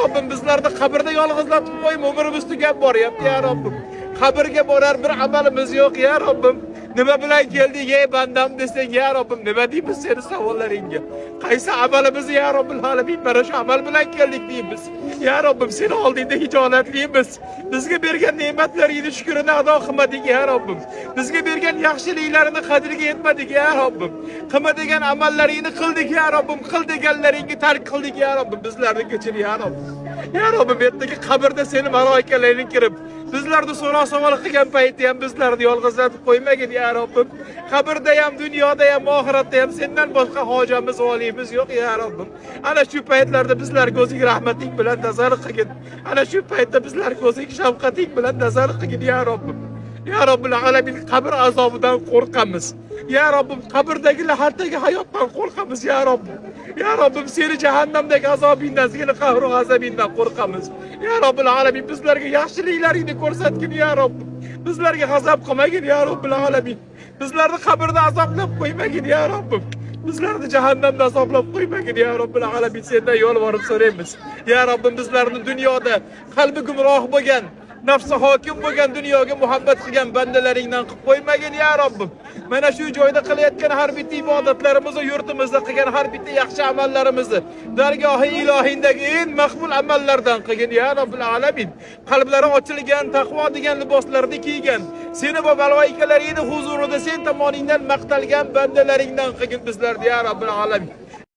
Robbim bizlarni qabrda yolg'izlatib qo'yma, umrimiz tugab boryapti ya Robbim. Qabrga borar bir amalimiz yo'q ya Robbim. Nima bilan keldik ey bandam desang ya Robbim, nima deymiz seni savollaringga? Qaysi amalimizni ya Robbil alamin mana shu amal bilan keldik deymiz. Ya Robbim seni oldingda hijolatlaymiz. Bizga bergan ne'matlaringni shukrini ado qilmadik ya Robbim. Bizga bergan yaxshiliklarini qadriga yetmadik ya Robbim. Qilma degan amallaringni qildik ya Robbim. Qil deganlaringni tark qildik ya Robbim. Bizlarni kechir ya Robbim. Ya Robbim, bu yerdagi qabrda seni malaikalaring kirib, bizlarni so'roq savol qilgan paytda ham bizlarni yolg'izlatib qo'ymagin ya Robbim. Qabrda ham, dunyoda ham, oxiratda ham sendan boshqa hojamiz, voliyimiz yo'q ya Robbim. Ana shu paytlarda bizlarga o'zing rahmating bilan nazar qilgin. Ana shu paytda bizlarga o'zing shafqating bilan nazar qilgin ya Robbim. Ya Robbil alamin, qabr azobidan qo'rqamiz. Ya Robbim, qabrdagi lahardagi hayotdan qo'rqamiz ya Robbim. Ya Robbim, seni jahannamdagi azobingdan, seni qahru g'azabingdan qo'rqamiz. Ya Robbil alamin, bizlarga yaxshiliklaringni ko'rsatgin ya Robbim. Bizlarga g'azab qilmagin ya Robbil alamin. Bizlarni qabrda azoblab qo'ymagin ya Robbim. Bizlarni jahannamda azoblab qo'ymagin ya Robbil alamin. Sendan yolvorib so'raymiz. Ya Robbim, bizlarni dunyoda qalbi gumroh bo'lgan, nafsi hokim bo'lgan, dunyoga muhabbat qilgan bandalaringdan qilib qo'ymagin ya Robbim. Mana shu joyda qilayotgan har bitta ibodatlarimizni, yurtimizda qilgan har bitta yaxshi amallarimizni dargohi ilohindagi eng maqbul amallardan qilgin ya Robbil alamin. Qalblari ochilgan, taqvo degan liboslarni kiygan, seni va malaikalaringning huzurida sen tomoningdan maqtalgan bandalaringdan qilgin bizlarni ya Robbil alamin.